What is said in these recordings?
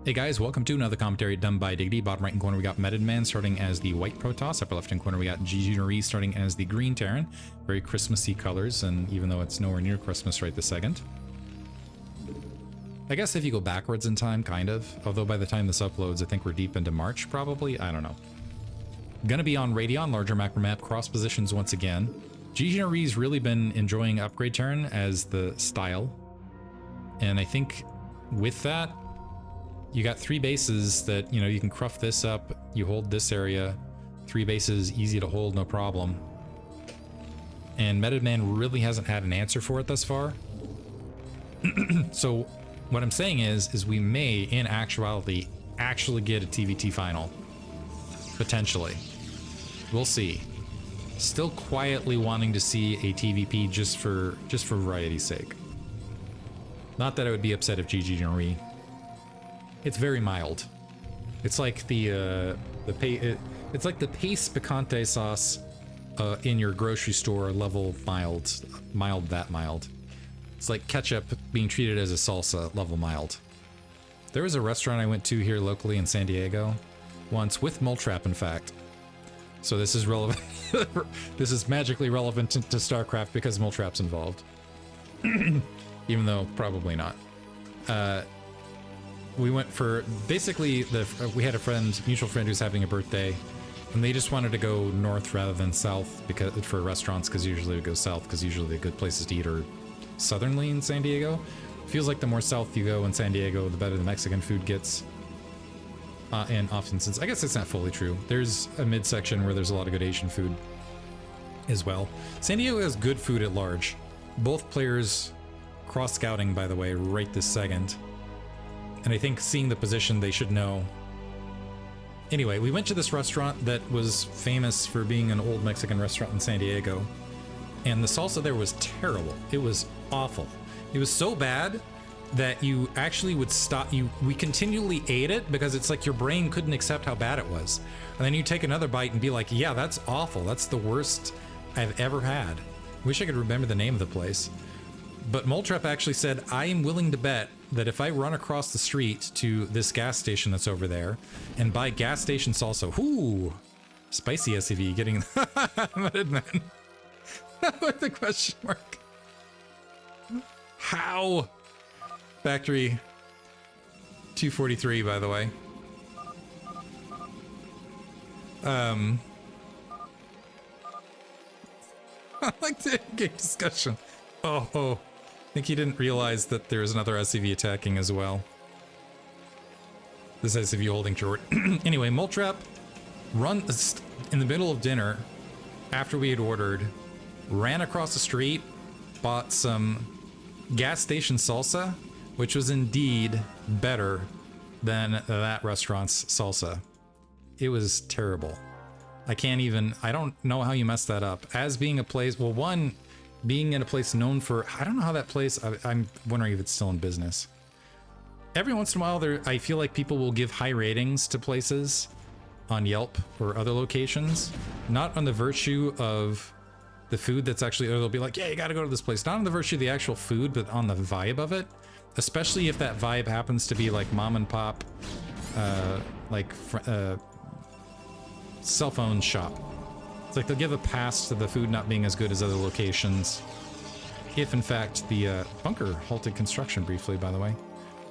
Hey guys, welcome to another commentary done by Diggity. Bottom right hand corner we got Metodman starting as the white Protoss. Upper left hand corner we got Ggnore starting as the green Terran. Very Christmassy colors, and even though it's nowhere near Christmas right this second. I guess if you go backwards in time, kind of. Although by the time this uploads, I think we're deep into March, probably. I don't know. Gonna be on Radion, larger macro map, cross positions once again. Gnore's really been enjoying upgrade Terran as the style. And I think with that, you got 3 bases that, you know, you can cruft this up, you hold this area, 3 bases, easy to hold, no problem. And Metodman really hasn't had an answer for it thus far. So what I'm saying is we may, in actuality, actually get a TVT final. Potentially. We'll see. Still quietly wanting to see a TVP just for variety's sake. Not that I would be upset if Ggnore. It's very mild. It's like it's like the paste picante sauce in your grocery store level mild that mild. It's like ketchup being treated as a salsa level mild. There was a restaurant I went to here locally in San Diego once with mole trap, in fact. So this is relevant. This is magically relevant to StarCraft because mole trap's involved. Even though probably not. We went for basically we had a mutual friend who's having a birthday, and they just wanted to go north rather than south because for restaurants, because usually we go south because usually the good places to eat are southernly in San Diego. Feels like the more south you go in San Diego, the better the Mexican food gets. And often, since I guess it's not fully true, there's a midsection where there's a lot of good Asian food as well. San Diego has good food at large. Both players cross scouting, by the way, right this second. And I think seeing the position, they should know. Anyway, we went to this restaurant that was famous for being an old Mexican restaurant in San Diego. And the salsa there was terrible. It was awful. It was so bad that you actually would stop. We continually ate it because it's like your brain couldn't accept how bad it was. And then you take another bite and be like, yeah, that's awful. That's the worst I've ever had. Wish I could remember the name of the place. But Moletrap actually said, I am willing to bet that if I run across the street to this gas station that's over there and buy gas station salsa, ooh, spicy SCV getting Metodman with the question mark. How? Factory 243, by the way. I like the game discussion. Oh. I think he didn't realize that there's another SCV attacking as well. This SCV holding short. Anyway, Moletrap run in the middle of dinner after we had ordered, ran across the street, bought some gas station salsa, which was indeed better than that restaurant's salsa. It was terrible. I don't know how you messed that up. As being a place, well, one, being in a place known for, I don't know how that place, I'm wondering if it's still in business. Every once in a while, I feel like people will give high ratings to places on Yelp or other locations, not on the virtue of the food that's actually, or they'll be like, yeah, you gotta go to this place. Not on the virtue of the actual food, but on the vibe of it. Especially if that vibe happens to be like mom and pop, cell phone shop. It's like they'll give a pass to the food not being as good as other locations. If, in fact, the bunker halted construction briefly, by the way.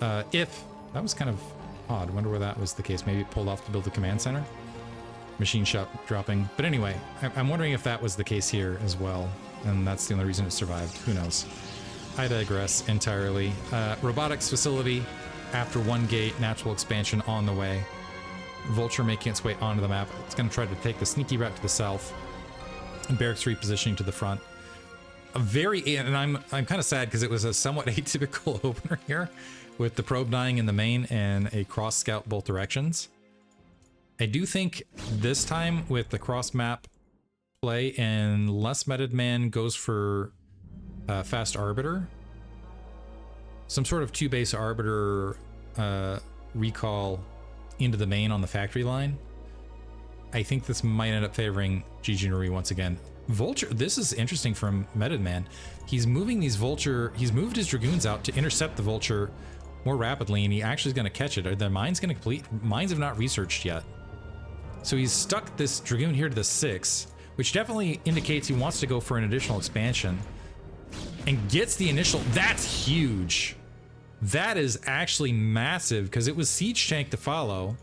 That was kind of odd. I wonder where that was the case. Maybe it pulled off to build the command center? Machine shop dropping. But anyway, I'm wondering if that was the case here as well. And that's the only reason it survived. Who knows? I digress entirely. Robotics facility after 1 gate, natural expansion on the way. Vulture making its way onto the map. It's going to try to take the sneaky route to the south. And barracks repositioning to the front. And I'm kind of sad because it was a somewhat atypical opener here with the probe dying in the main and a cross scout both directions. I do think this time with the cross map play and less Metodman goes for fast arbiter, some sort of 2-base arbiter recall into the main on the factory line, I think this might end up favoring Ggnore once again. Vulture, this is interesting from Metodman. He's moving these Vulture, he's moved his Dragoons out to intercept the Vulture more rapidly, and he actually is going to catch it. Are the mines going to complete? Mines have not researched yet. So he's stuck this Dragoon here to the 6, which definitely indicates he wants to go for an additional expansion. And gets the initial... That's huge. That is actually massive, because it was Siege Tank to follow.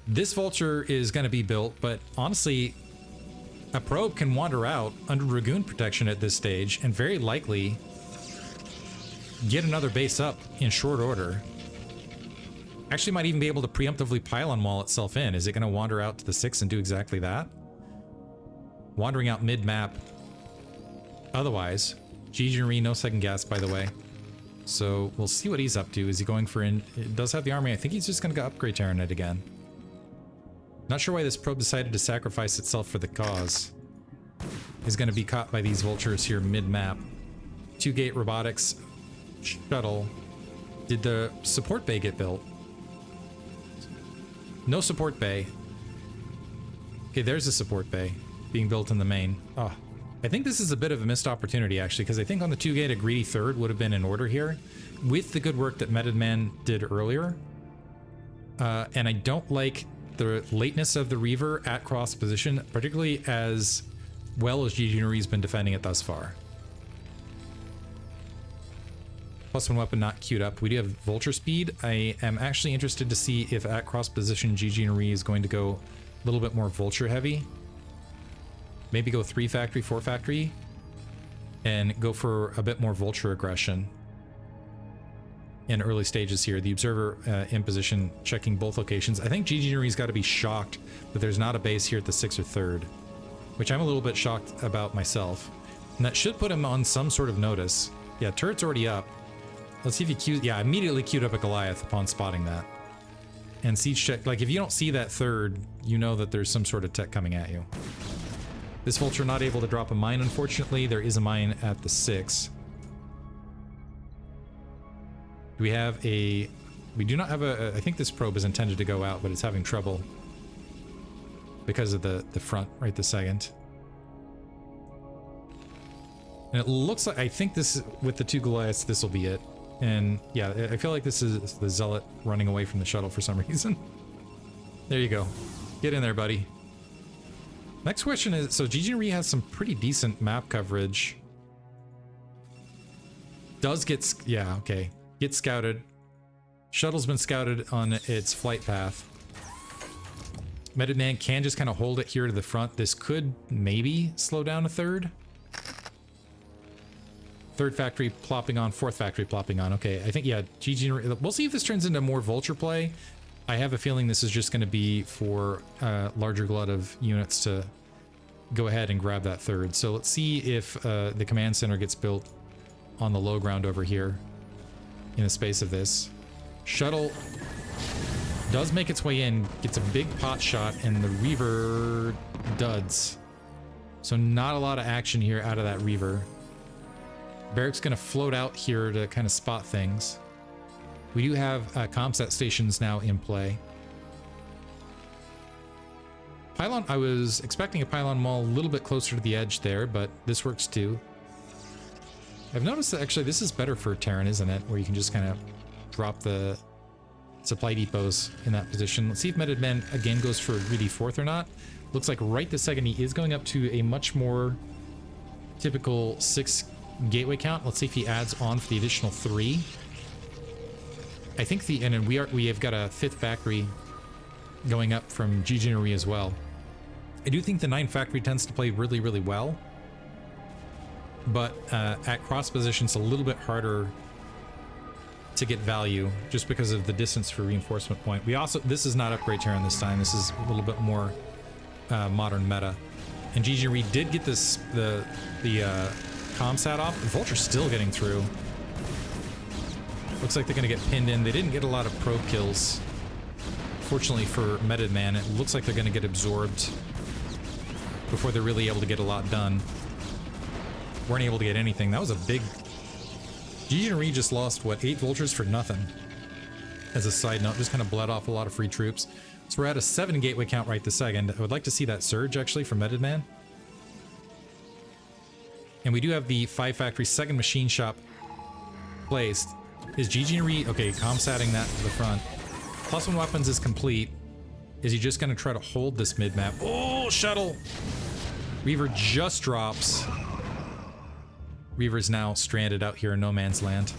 This Vulture is going to be built, but honestly, a probe can wander out under Dragoon protection at this stage, and very likely get another base up in short order. Actually might even be able to preemptively pylon wall itself in. Is it going to wander out to the 6 and do exactly that? Wandering out mid-map. Otherwise, Ggnore, no second guess, by the way. So we'll see what he's up to. Is he going for in? It does have the army. I think he's just going to go upgrade Terranet again. Not sure why this probe decided to sacrifice itself for the cause. Is going to be caught by these vultures here mid-map. 2-gate robotics shuttle. Did the support bay get built? No support bay. Okay, there's a support bay being built in the main. Oh, I think this is a bit of a missed opportunity, actually, because I think on the 2-gate, a greedy third would have been in order here, with the good work that Metodman did earlier. And I don't like the lateness of the Reaver at cross position, particularly as well as Ggnore's been defending it thus far. +1 weapon not queued up. We do have Vulture speed. I am actually interested to see if at cross position Ggnore is going to go a little bit more Vulture heavy. Maybe go 3 factory, 4 factory, and go for a bit more Vulture aggression in early stages here. The Observer in position, checking both locations. I think Ggnore's got to be shocked that there's not a base here at the 6th or 3rd, which I'm a little bit shocked about myself. And that should put him on some sort of notice. Yeah, turret's already up. Let's see if he queues. Yeah, immediately queued up a Goliath upon spotting that. And siege check. Like, if you don't see that 3rd, you know that there's some sort of tech coming at you. This Vulture not able to drop a mine, unfortunately. There is a mine at the 6. Do we have a... We do not have a... I think this probe is intended to go out, but it's having trouble because of the front right this second. And it looks like... I think this, with the 2 Goliaths, this will be it. And yeah, I feel like this is the Zealot running away from the shuttle for some reason. There you go. Get in there, buddy. Next question is, so Ggnore has some pretty decent map coverage. Does get, yeah, okay. Get scouted. Shuttle's been scouted on its flight path. Metodman can just kind of hold it here to the front. This could maybe slow down a 3rd. 3rd factory plopping on, 4th factory plopping on. Okay, I think, yeah, Ggnore, we'll see if this turns into more Vulture play. I have a feeling this is just going to be for a larger glut of units to go ahead and grab that 3rd. So let's see if the command center gets built on the low ground over here in the space of this. Shuttle does make its way in, gets a big pot shot, and the Reaver duds. So not a lot of action here out of that Reaver. Barrack's going to float out here to kind of spot things. We do have comsat stations now in play. Pylon, I was expecting a pylon mall a little bit closer to the edge there, but this works too. I've noticed that actually this is better for Terran, isn't it? Where you can just kind of drop the supply depots in that position. Let's see if Metodman again goes for a greedy 4th or not. Looks like right this second he is going up to a much more typical 6 gateway count. Let's see if he adds on for the additional 3. I think the, and then we have got a 5th factory going up from Ggnore as well. I do think the 9 factory tends to play really, really well, but at cross positions a little bit harder to get value just because of the distance for reinforcement point. We also, this is not upgrade Terran this time. This is a little bit more modern meta. And Ggnore did get this the comsat off. The Vulture's still getting through. Looks like they're going to get pinned in. They didn't get a lot of probe kills. Fortunately for Metodman, it looks like they're going to get absorbed before they're really able to get a lot done. Weren't able to get anything. That was a big... Ggnore just lost, what, 8 Vultures for nothing. As a side note, just kind of bled off a lot of free troops. So we're at a 7 gateway count right this second. I would like to see that surge, actually, from Metodman. And we do have the 5 factory 2nd machine shop placed. Is Ggnore, okay, comsatting that to the front. +1 weapons is complete. Is he just gonna try to hold this mid-map? Oh, shuttle! Reaver just drops. Reaver's now stranded out here in no man's land.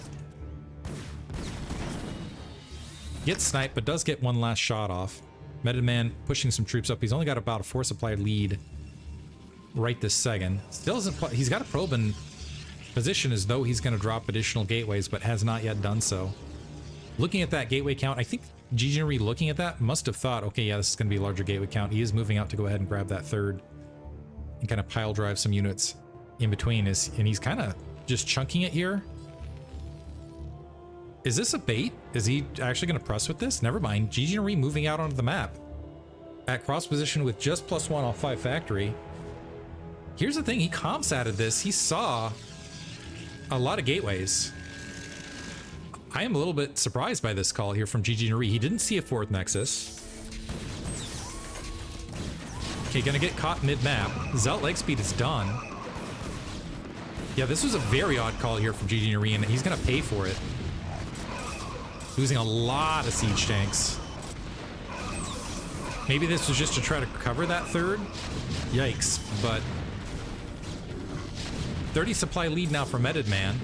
Gets sniped, but does get one last shot off. Metodman pushing some troops up. He's only got about a 4 supply lead right this second. Still doesn't, he's got a probe in position as though he's going to drop additional gateways, but has not yet done so. Looking at that gateway count, I think Ggnore looking at that must have thought, okay, yeah, this is going to be a larger gateway count. He is moving out to go ahead and grab that third and kind of pile drive some units in between. And he's kind of just chunking it here. Is this a bait? Is he actually going to press with this? Never mind. Ggnore moving out onto the map at cross position with just +1 off 5 factory. Here's the thing, he comsatted this. He saw a lot of gateways. I am a little bit surprised by this call here from Ggnore. He didn't see a 4th nexus. Okay, gonna get caught mid-map. Zealot leg speed is done. Yeah, this was a very odd call here from Ggnore, and he's gonna pay for it. Losing a lot of siege tanks. Maybe this was just to try to cover that third. Yikes, but 30 supply lead now for Metodman.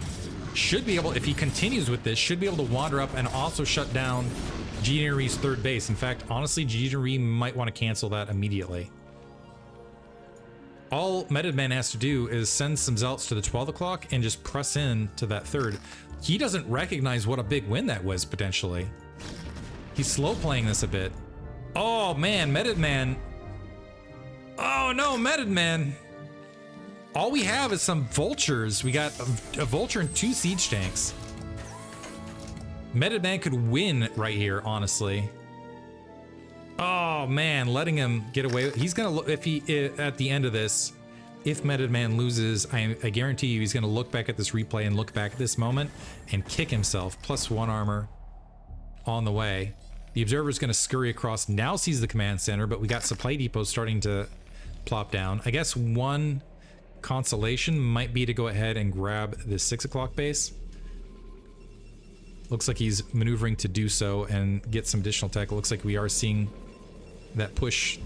Should be able, if he continues with this, should be able to wander up and also shut down Gnore's third base. In fact, honestly, Ggnore might want to cancel that immediately. All Metodman has to do is send some zealots to the 12 o'clock and just press in to that third. He doesn't recognize what a big win that was, potentially. He's slow playing this a bit. Oh man, Metodman. Oh no, Metodman. All we have is some vultures. We got a vulture and 2 siege tanks. Metodman could win right here, honestly. Oh man, letting him get away. He's gonna look, if he at the end of this, if Metodman loses, I guarantee you he's gonna look back at this replay and look back at this moment and kick himself. +1 armor on the way. The observer's gonna scurry across, now sees the command center, but we got supply depots starting to plop down. I guess one consolation might be to go ahead and grab this 6 o'clock base. Looks like he's maneuvering to do so and get some additional tech. It looks like we are seeing that push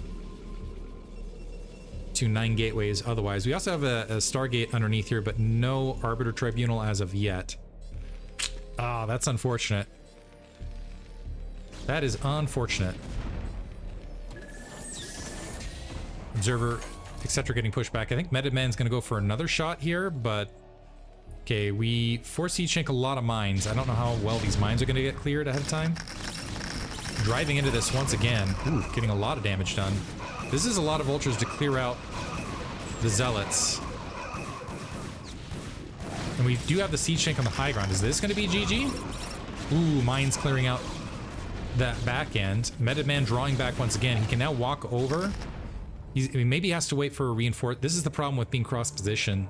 to 9 gateways otherwise. We also have a Stargate underneath here, but no Arbiter Tribunal as of yet. Ah, that's unfortunate. That is unfortunate. Observer, etc. getting pushed back. I think Metodman's going to go for another shot here, but okay, we force siege tank a lot of mines. I don't know how well these mines are going to get cleared ahead of time. Driving into this once again. Ooh, getting a lot of damage done. This is a lot of vultures to clear out the zealots. And we do have the siege tank on the high ground. Is this going to be GG? Ooh, mines clearing out that back end. Metodman drawing back once again. He can now walk over. I mean, maybe he has to wait for a reinforce. This is the problem with being cross position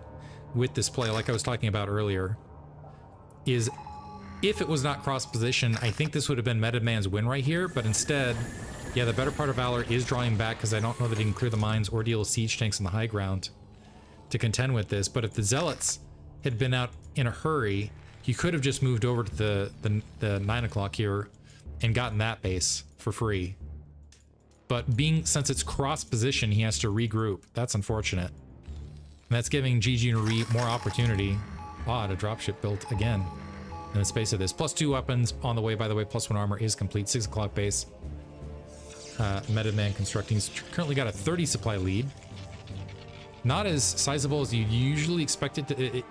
with this play, like I was talking about earlier, is if it was not cross position, I think this would have been Metodman's win right here, but instead, yeah, the better part of Valor is drawing back because I don't know that he can clear the mines or deal with siege tanks on the high ground to contend with this. But if the zealots had been out in a hurry, he could have just moved over to the 9 o'clock here and gotten that base for free. But since it's cross position, he has to regroup. That's unfortunate. And that's giving Ggnore more opportunity. Ah, to dropship built again in the space of this. +2 weapons on the way, by the way. +1 armor is complete. 6 o'clock base. Metodman constructing. He's currently got a 30 supply lead. Not as sizable as you usually expect it to.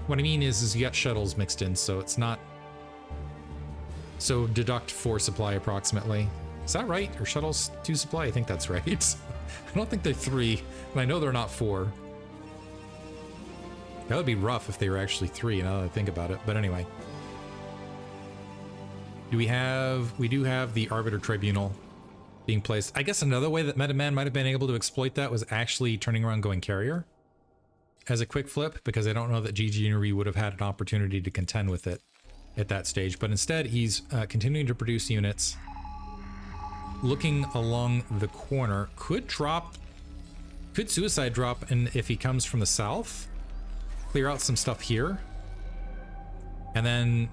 What I mean is you got shuttles mixed in, so it's not. So deduct 4 supply approximately. Is that right? Or shuttles 2 supply? I think that's right. I don't think they're 3, and I know they're not 4. That would be rough if they were actually 3, now that I think about it. But anyway. We do have the Arbiter Tribunal being placed. I guess another way that Metodman might have been able to exploit that was actually turning around going carrier as a quick flip, because I don't know that Ggnore would have had an opportunity to contend with it at that stage. But instead, he's continuing to produce units. Looking along the corner, could suicide drop, and if he comes from the south, clear out some stuff here, and then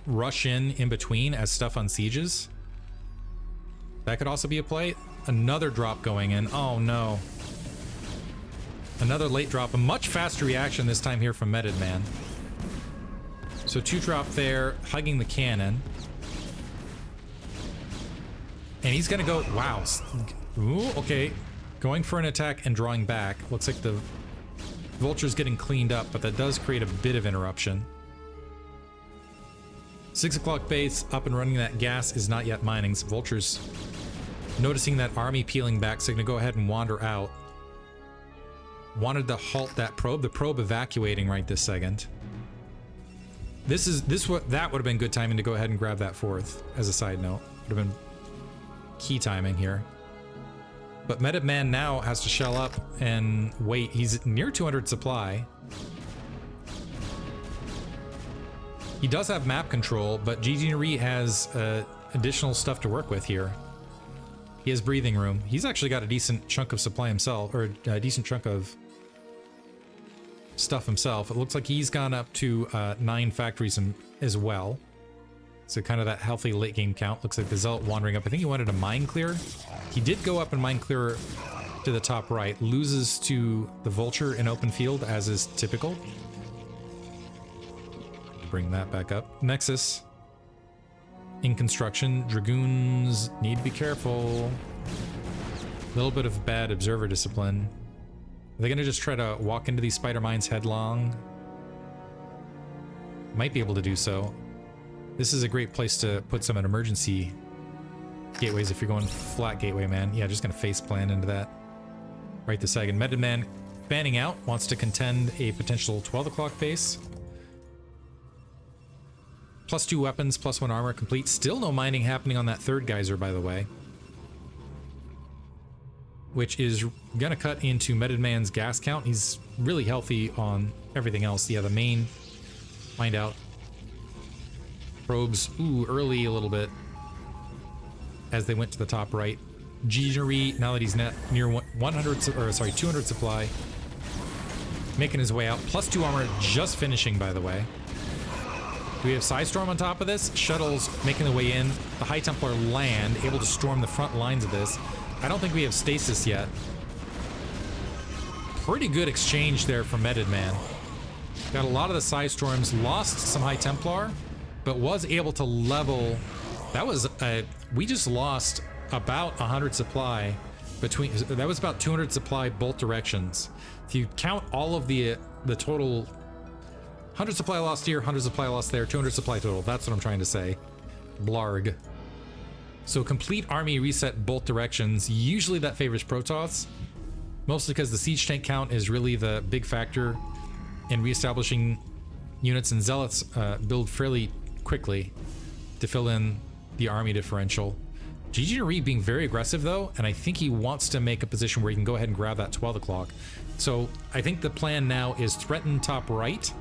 rush in between as stuff unsieges. That could also be a play. Another drop going in. Oh no. Another late drop. A much faster reaction this time here from Metodman. So 2 drop there, hugging the cannon. And he's gonna go, wow. Ooh, okay. Going for an attack and drawing back. Looks like the Vulture's getting cleaned up, but that does create a bit of interruption. 6 o'clock base, up and running. That gas is not yet mining. So Vulture's noticing that army peeling back, so gonna go ahead and wander out. Wanted to halt that probe. The probe evacuating right this second. That would have been good timing to go ahead and grab that 4th, as a side note. Would have been key timing here. But Metodman now has to shell up and wait. He's near 200 supply. He does have map control, but Ggnore has additional stuff to work with here. He has breathing room. He's actually got a decent chunk of supply himself, or a decent chunk of stuff himself. It looks like he's gone up to 9 factories as well. So kind of that healthy late game count. Looks like the Zealot wandering up. I think he wanted a mine clear. He did go up and mine clear to the top right. Loses to the Vulture in open field, as is typical. Bring that back up. Nexus in construction. Dragoons need to be careful. A little bit of bad observer discipline. Are they gonna just try to walk into these spider mines headlong? Might be able to do so. This is a great place to put some emergency gateways if you're going flat gateway, man. Yeah, just gonna face plan into that right this second. Metodman fanning out, wants to contend a potential 12 o'clock base. +2 weapons, +1 armor complete. Still no mining happening on that 3rd geyser, by the way. Which is gonna cut into Metodman's gas count. He's really healthy on everything else. Yeah, the main find out. Probes, ooh, early a little bit as they went to the top right. Ggnore, now that he's near 200 supply, making his way out. +2 armor, just finishing, by the way. Do we have Psystorm on top of this? Shuttles making their way in. The High Templar land, able to storm the front lines of this. I don't think we have stasis yet. Pretty good exchange there from Metodman. Got a lot of the Psystorms, lost some High Templar, but was able to level. That was, we just lost about 100 supply between, that was about 200 supply both directions. If you count all of the total, 100 supply lost here, 100 supply lost there, 200 supply total. That's what I'm trying to say. Blarg. So complete army reset both directions. Usually that favors Protoss, mostly because the siege tank count is really the big factor in reestablishing units, and Zealots build fairly quickly to fill in the army differential. Ggnore being very aggressive though, and I think he wants to make a position where he can go ahead and grab that 12 o'clock. So I think the plan now is threaten top right,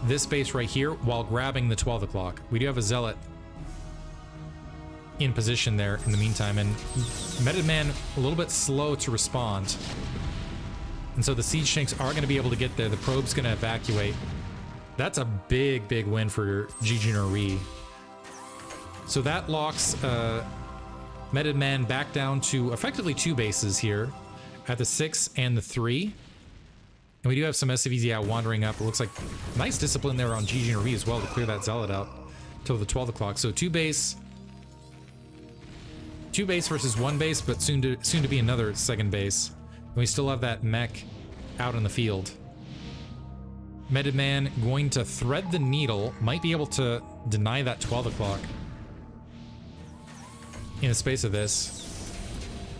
this base right here, while grabbing the 12 o'clock. We do have a Zealot in position there in the meantime, and Metodman a little bit slow to respond. And so the siege tanks are going to be able to get there. The probe's going to evacuate. That's a big, big win for Ggnore. So that locks Metodman back down to effectively 2 bases here at the 6 and the 3. And we do have some SCVs out wandering up. It looks like nice discipline there on Ggnore as well to clear that Zealot out till the 12 o'clock. So 2 base versus 1 base, but soon to be another 2nd base. And we still have that mech out in the field. Metodman going to thread the needle, might be able to deny that 12 o'clock in the space of this.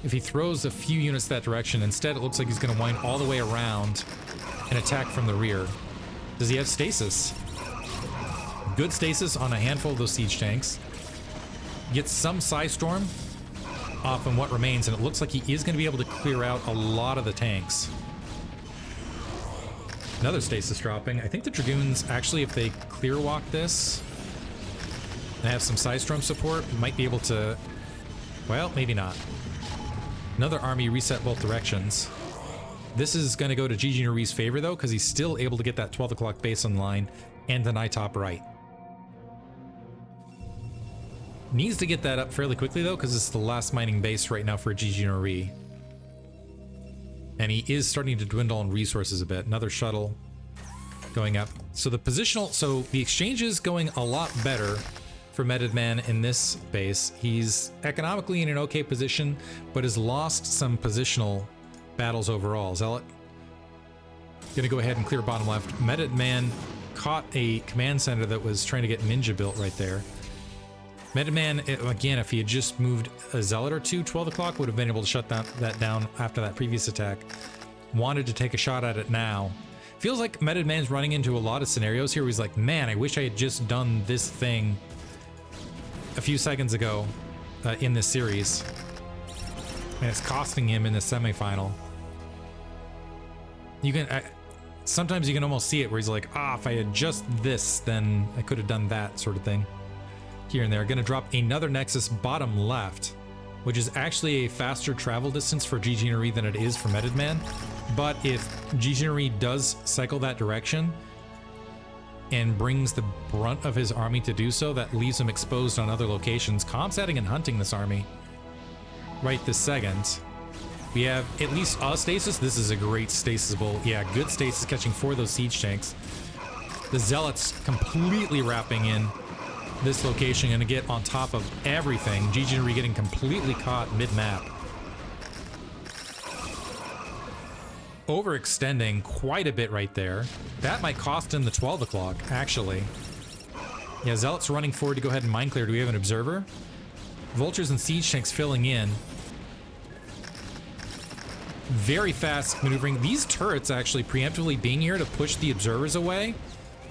If he throws a few units that direction, instead it looks like he's going to wind all the way around and attack from the rear. Does he have stasis? Good stasis on a handful of those siege tanks. Gets some Psystorm off in what remains, and it looks like he is going to be able to clear out a lot of the tanks. Another stasis dropping. I think the Dragoons, actually, if they clear walk this and have some Psystorm support, might be able to, well, maybe not. Another army reset both directions. This is going to go to Ggnori's favor, though, because he's still able to get that 12 o'clock base online and deny top right. Needs to get that up fairly quickly though, because it's the last mining base right now for Ggnore. And he is starting to dwindle in resources a bit. Another shuttle going up. So the positional, so the exchange is going a lot better for Metodman in this base. He's economically in an okay position, but has lost some positional battles overall. Zealot gonna go ahead and clear bottom left. Metodman caught a command center that was trying to get ninja built right there. Metodman, again, if he had just moved a Zealot or two, 12 o'clock would have been able to shut that down after that previous attack. Wanted to take a shot at it now. Feels like Metodman's running into a lot of scenarios here where he's like, man, I wish I had just done this thing a few seconds ago in this series. And it's costing him in the semifinal. You can... sometimes you can almost see it where he's like, if I had just this, then I could have done that sort of thing. Here and there. Gonna drop another Nexus bottom left, which is actually a faster travel distance for Ggnore than it is for Metodman. But if Ggnore does cycle that direction and brings the brunt of his army to do so, that leaves him exposed on other locations. Comsetting and hunting this army right this second. We have at least a stasis. This is a great stasis bowl. Yeah, good stasis, catching 4 of those siege tanks. The Zealots completely wrapping in this location, gonna get on top of everything. Ggnore getting completely caught mid-map. Overextending quite a bit right there. That might cost him the 12 o'clock, actually. Yeah, Zealots running forward to go ahead and mine clear. Do we have an observer? Vultures and siege tanks filling in. Very fast maneuvering. These turrets actually preemptively being here to push the observers away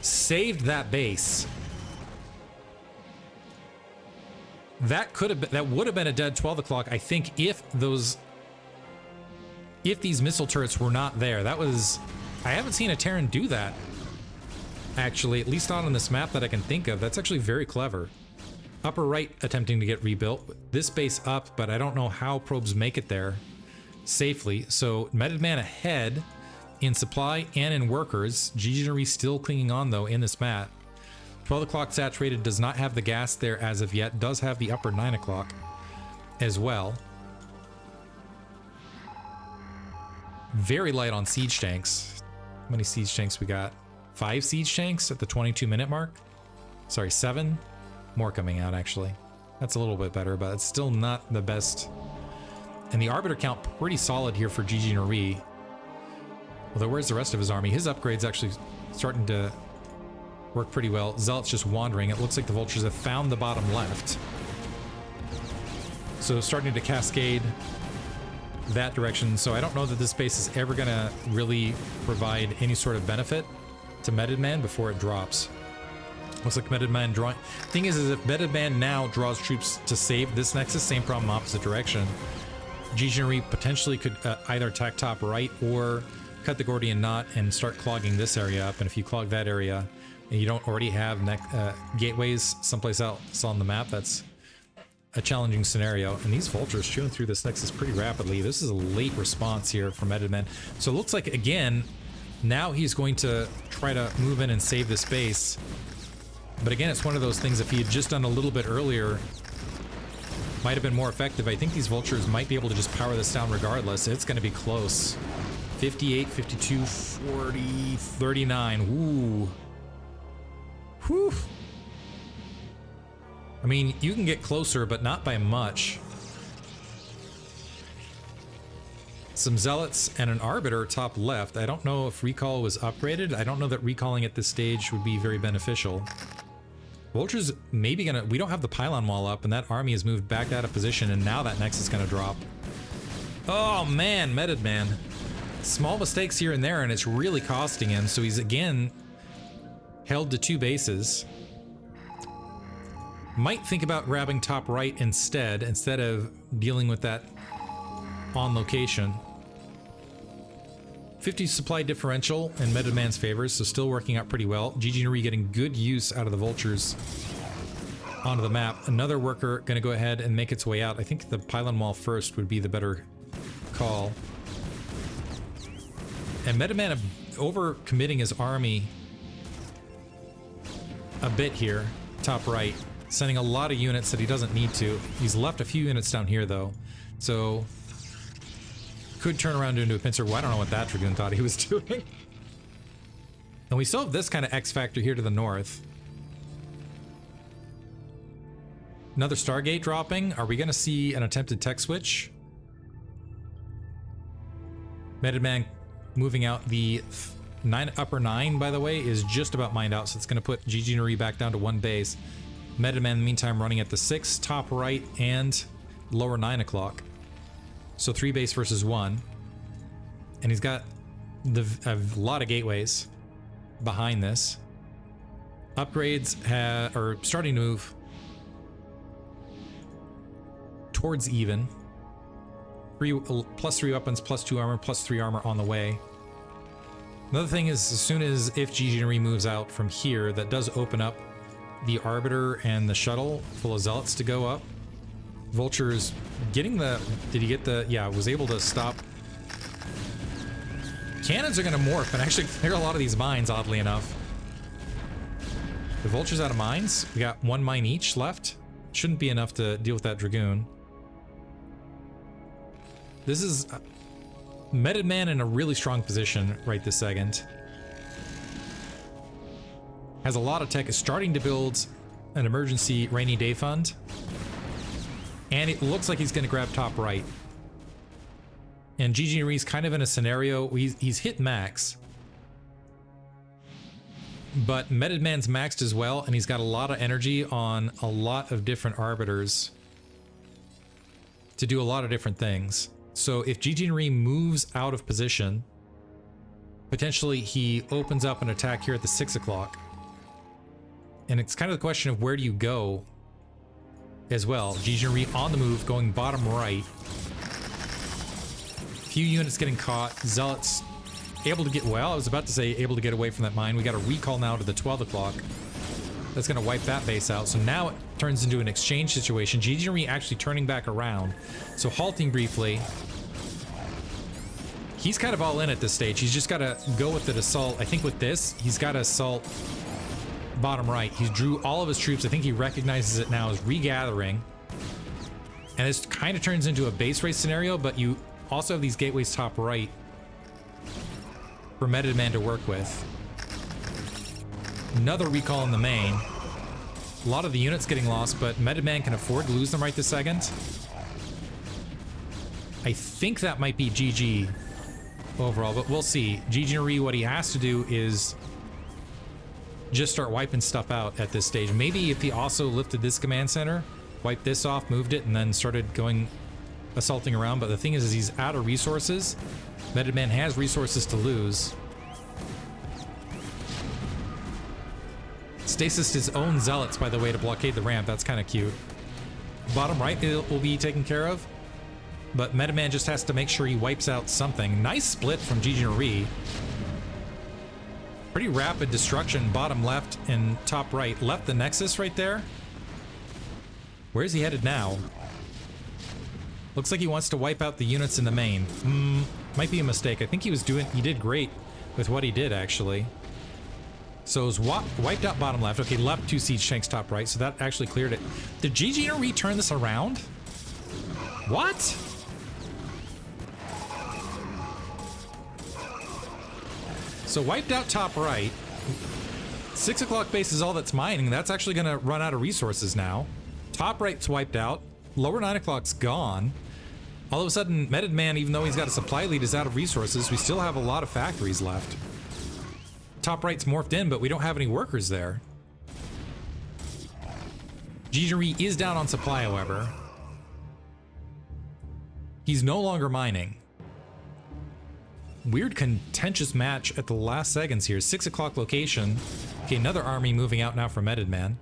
saved that base. That could have been, that would have been a dead 12 o'clock, I think, if these missile turrets were not there. That was... I haven't seen a Terran do that, actually, at least not on this map that I can think of. That's actually very clever. Upper right attempting to get rebuilt. This base up, but I don't know how probes make it there safely. So Metodman ahead in supply and in workers. Ggnore still clinging on, though, in this map. 12 o'clock saturated, does not have the gas there as of yet. Does have the upper 9 o'clock as well. Very light on siege tanks. How many siege tanks we got? 5 siege tanks at the 22-minute mark. Sorry, 7. More coming out, actually. That's a little bit better, but it's still not the best. And the Arbiter count pretty solid here for Ggnore. Although, where's the rest of his army? His upgrade's actually starting to work pretty well. Zealot's just wandering. It looks like the Vultures have found the bottom left. So starting to cascade that direction. So I don't know that this base is ever going to really provide any sort of benefit to Metodman before it drops. Looks like Metodman drawing... Thing is if Metodman now draws troops to save this Nexus, same problem, opposite direction. Ggnore potentially could either attack top right or cut the Gordian Knot and start clogging this area up. And if you clog that area and you don't already have gateways someplace else on the map, that's a challenging scenario. And these Vultures chewing through this Nexus pretty rapidly. This is a late response here from Metodman. So it looks like, again, now he's going to try to move in and save this base. But again, it's one of those things, if he had just done a little bit earlier, might have been more effective. I think these Vultures might be able to just power this down regardless. It's going to be close. 58, 52, 40, 39. Ooh. Whew. I mean, you can get closer, but not by much. Some Zealots and an Arbiter top left. I don't know if recall was upgraded. I don't know that recalling at this stage would be very beneficial. Vulture's maybe gonna... We don't have the pylon wall up, and that army has moved back out of position, and now that Nexus is gonna drop. Oh man, Metodman. Small mistakes here and there, and it's really costing him, so he's again held to 2 bases. Might think about grabbing top right instead of dealing with that on location. 50 supply differential in Metodman's favor, so still working out pretty well. Ggnore getting good use out of the Vultures onto the map. Another worker gonna go ahead and make its way out. I think the pylon wall first would be the better call. And Metodman over-committing his army a bit here, top right. Sending a lot of units that he doesn't need to. He's left a few units down here, though. So, could turn around into a pincer. Well, I don't know what that Dragoon thought he was doing. And we still have this kind of X factor here to the north. Another Stargate dropping. Are we going to see an attempted tech switch? Metodman moving out. The upper 9, by the way, is just about mined out, so it's going to put Ggnore back down to 1 base. Metodman, in the meantime, running at the 6, top right, and lower 9 o'clock. So 3 base versus 1. And he's got a lot of gateways behind this. Upgrades are starting to move towards even. +3 weapons, +2 armor, +3 armor on the way. Another thing is, as soon as if Ggnore moves out from here, that does open up the Arbiter and the shuttle full of Zealots to go up. Vulture's getting the... Did he get the... Yeah, was able to stop. Cannons are going to morph and actually clear a lot of these mines, oddly enough. The Vulture's out of mines. We got 1 mine each left. Shouldn't be enough to deal with that Dragoon. This is Metodman in a really strong position right this second. Has a lot of tech, is starting to build an emergency rainy day fund. And it looks like he's going to grab top right. And Ggnore's kind of in a scenario, he's hit max. But Metodman's maxed as well, and he's got a lot of energy on a lot of different Arbiters to do a lot of different things. So if Ggnore moves out of position, potentially he opens up an attack here at the 6 o'clock. And it's kind of the question of where do you go as well. Ggnore on the move, going bottom right. Few units getting caught. Zealots able to get, well, I was about to say able to get away from that mine. We got a recall now to the 12 o'clock. That's going to wipe that base out. So now it turns into an exchange situation. Ggnore actually turning back around. So halting briefly. He's kind of all in at this stage. He's just got to go with the assault. I think with this, he's got to assault bottom right. He drew all of his troops. I think he recognizes it now as regathering. And this kind of turns into a base race scenario, but you also have these gateways top right for Metodman to work with. Another recall in the main. A lot of the units getting lost, but Metodman can afford to lose them right this second. I think that might be GG overall, but we'll see. Ggnore, what he has to do is just start wiping stuff out at this stage. Maybe if he also lifted this command center, wiped this off, moved it, and then started going assaulting around. But the thing is he's out of resources. Metodman has resources to lose. Stasis his own zealots, by the way, to blockade the ramp. That's kind of cute. Bottom right will be taken care of. But Metodman just has to make sure he wipes out something. Nice split from Ggnore. Pretty rapid destruction, bottom left and top right. Left the Nexus right there. Where's he headed now? Looks like he wants to wipe out the units in the main. Might be a mistake. I think he did great with what he did, actually. So it was wiped out bottom left. Okay, left 2 siege tanks top right, so that actually cleared it. Did Ggnore turn this around? What? So wiped out top right. 6 o'clock base is all that's mining. That's actually going to run out of resources now. Top right's wiped out. Lower 9 o'clock's gone. All of a sudden, Metodman, even though he's got a supply lead, is out of resources. We still have a lot of factories left. Top right's morphed in, but we don't have any workers there. Ggnore is down on supply, however. He's no longer mining. Weird contentious match at the last seconds here. 6 o'clock location. Okay, another army moving out now for Metodman.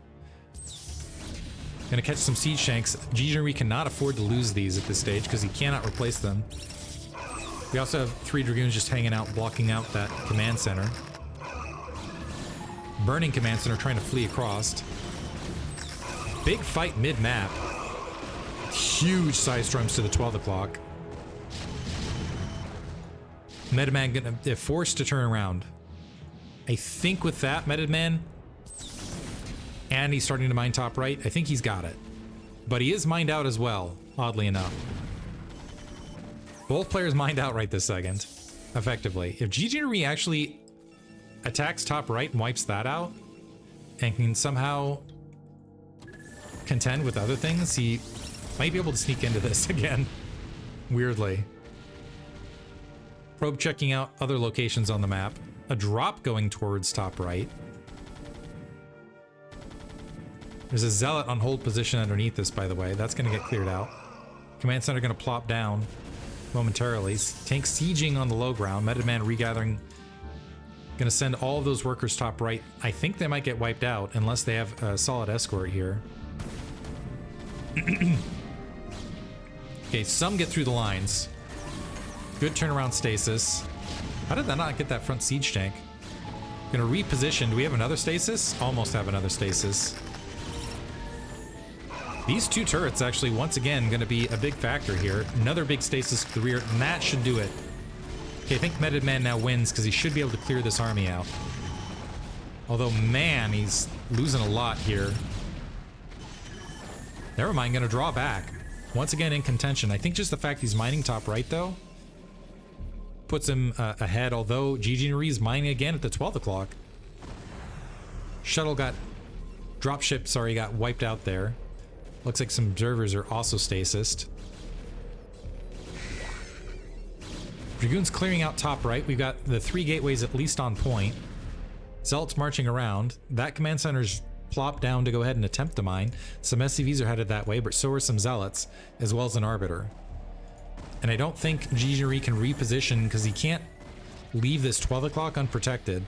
Gonna catch some siege tanks. Ggnore cannot afford to lose these at this stage because he cannot replace them. We also have 3 Dragoons just hanging out, blocking out that command center. Burning command center trying to flee across. Big fight mid-map. Huge side storms to the 12 o'clock. Metodman gonna be forced to turn around. I think with that, Metodman and he's starting to mine top right. I think he's got it. But he is mined out as well, oddly enough. Both players mined out right this second, effectively. If Ggnore actually attacks top right and wipes that out, and can somehow contend with other things, he might be able to sneak into this again, weirdly. Probe checking out other locations on the map. A drop going towards top right. There's a zealot on hold position underneath this, by the way. That's going to get cleared out. Command center going to plop down momentarily. Tank sieging on the low ground. Metodman regathering. Going to send all of those workers top right. I think they might get wiped out unless they have a solid escort here. Okay, some get through the lines. Good turnaround stasis. How did that not get that front siege tank? Gonna reposition. Do we have another stasis? Almost have another stasis. These two turrets actually, once again, gonna be a big factor here. Another big stasis to the rear, and that should do it. Okay, I think Metodman now wins because he should be able to clear this army out. Although, man, he's losing a lot here. Never mind, gonna draw back. Once again in contention. I think just the fact he's mining top right, though, puts him ahead, although Ggnore is mining again at the 12 o'clock. Shuttle got... Dropship, sorry, got wiped out there. Looks like some observers are also stasised. Dragoons clearing out top right. We've got the 3 gateways at least on point. Zealots marching around. That command center's plopped down to go ahead and attempt to mine. Some SCVs are headed that way, but so are some zealots, as well as an arbiter. And I don't think Ggnore can reposition because he can't leave this 12 o'clock unprotected.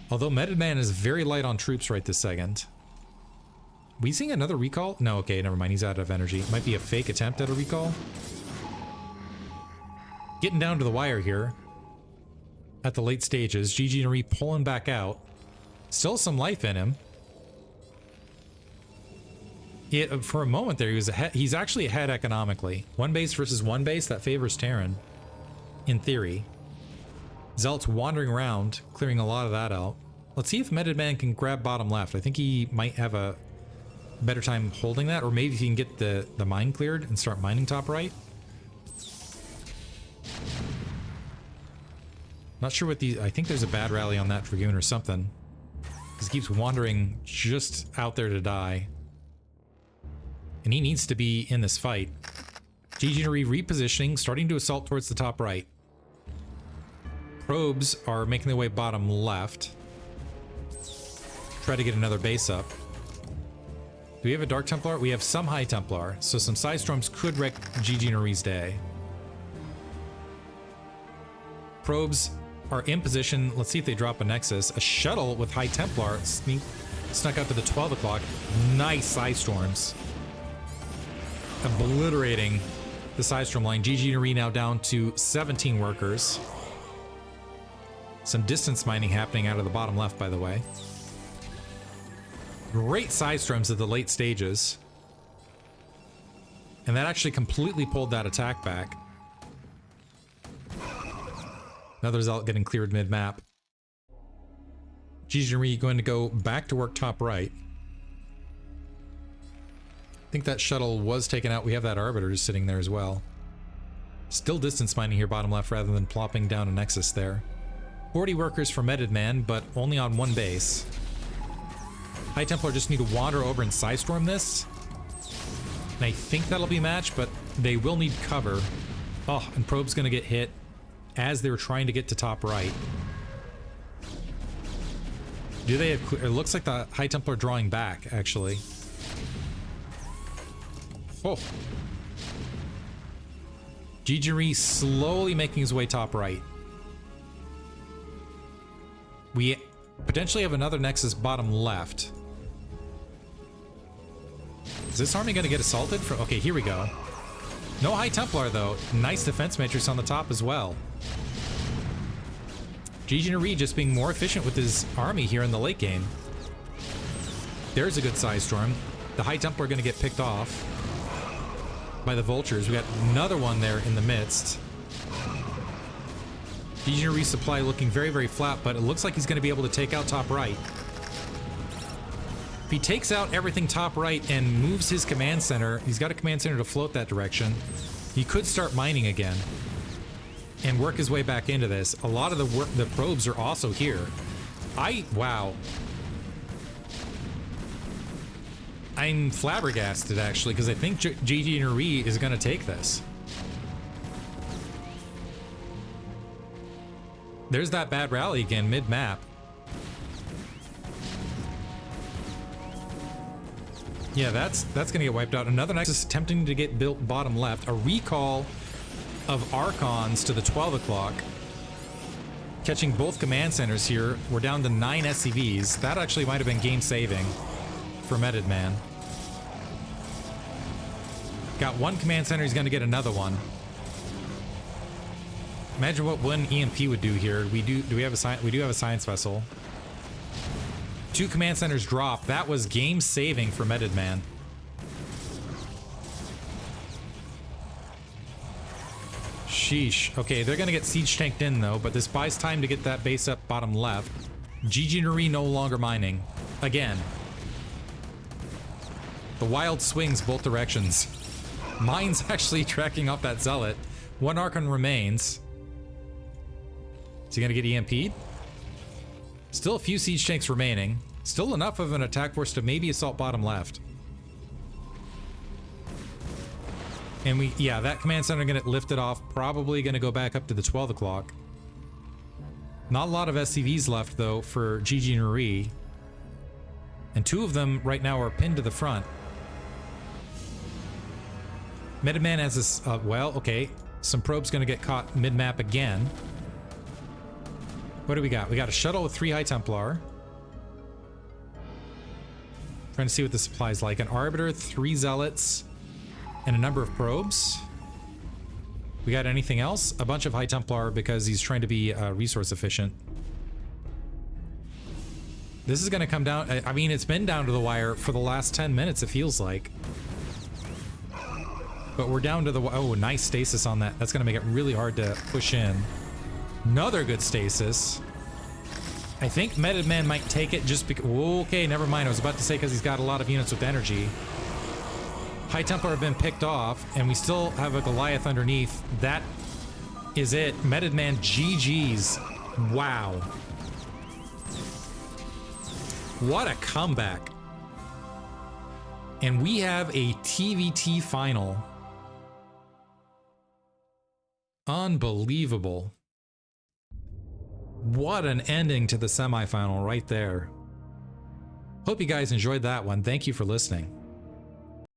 Although Metodman is very light on troops right this second. We seeing another recall? No, okay, never mind. He's out of energy. Might be a fake attempt at a recall. Getting down to the wire here. At the late stages. Ggnore pulling back out. Still some life in him. Yeah, for a moment there, he was ahead. He's actually ahead economically. One base versus one base, that favors Terran. In theory. Zealot's wandering around, clearing a lot of that out. Let's see if Metodman can grab bottom left. I think he might have a better time holding that, or maybe if he can get the mine cleared and start mining top right. Not sure what I think there's a bad rally on that Dragoon or something. Because he keeps wandering just out there to die. And he needs to be in this fight. Ggnore repositioning, starting to assault towards the top right. Probes are making their way bottom left. Try to get another base up. Do we have a Dark Templar? We have some High Templar, so some Side Storms could wreck Gnore's day. Probes are in position. Let's see if they drop a Nexus. A shuttle with High Templar snuck up to the 12 o'clock. Nice Side Storms. Obliterating the Side Storm line. Ggnore now down to 17 workers. Some distance mining happening out of the bottom left, by the way. Great Side Storms at the late stages. And that actually completely pulled that attack back. Another Zealot getting cleared mid-map. Ggnore going to go back to work top right. I think that shuttle was taken out. We have that Arbiter just sitting there as well. Still distance mining here bottom left rather than plopping down a Nexus there. 40 workers for Metodman, but only on one base. High Templar just need to wander over and Side Storm this. And I think that'll be matched, but they will need cover. Oh, and Probe's gonna get hit as they were trying to get to top right. Do they have... It looks like the High Templar drawing back, actually. Oh. Ggnore slowly making his way top right. We potentially have another Nexus bottom left. Is this army going to get assaulted? Okay, here we go. No High Templar, though. Nice defense matrix on the top as well. Ggnore just being more efficient with his army here in the late game. There's a good Side Storm. The High Templar are going to get picked off by the Vultures. We got another one there in the midst. Ggnore resupply looking very, very flat, but it looks like he's going to be able to take out top right. If he takes out everything top right and moves his command center, he's got a command center to float that direction. He could start mining again and work his way back into this. A lot of the probes are also here. Wow. I'm flabbergasted, actually, because I think Ggnore is going to take this. There's that bad rally again, mid-map. Yeah, that's going to get wiped out. Another Nexus attempting to get built bottom left. A recall of Archons to the 12 o'clock. Catching both command centers here. We're down to 9 SCVs. That actually might have been game-saving for Metodman. Got one command center, he's going to get another one. Imagine what one EMP would do here. We do have a science vessel. 2 command centers drop. That was game saving for Metodman. Sheesh. Okay, they're gonna get siege tanked in though, but this buys time to get that base up bottom left. Ggnore no longer mining. Again. The wild swings both directions. Mine's actually tracking off that zealot. 1 Archon remains. Is he gonna get EMP'd? Still a few siege tanks remaining. Still enough of an attack force to maybe assault bottom left. And yeah, that command center gonna get lifted off. Probably gonna go back up to the 12 o'clock. Not a lot of SCVs left though for Ggnore. And 2 of them right now are pinned to the front. Metodman has this, well, okay. Some probes gonna get caught mid-map again. What do we got? We got a shuttle with 3 High Templar. Trying to see what the supply's like. An Arbiter, 3 Zealots, and a number of probes. We got anything else? A bunch of High Templar because he's trying to be resource efficient. This is gonna come down, I mean, it's been down to the wire for the last 10 minutes, it feels like. But we're down to the, oh, nice stasis on that. That's gonna make it really hard to push in. Another good stasis. I think Metodman might take it just because... Okay, never mind. I was about to say because he's got a lot of units with energy. High Templar have been picked off, and we still have a Goliath underneath. That is it. Metodman GG's. Wow. What a comeback. And we have a TVT final. Unbelievable. What an ending to the semifinal right there. Hope you guys enjoyed that one. Thank you for listening.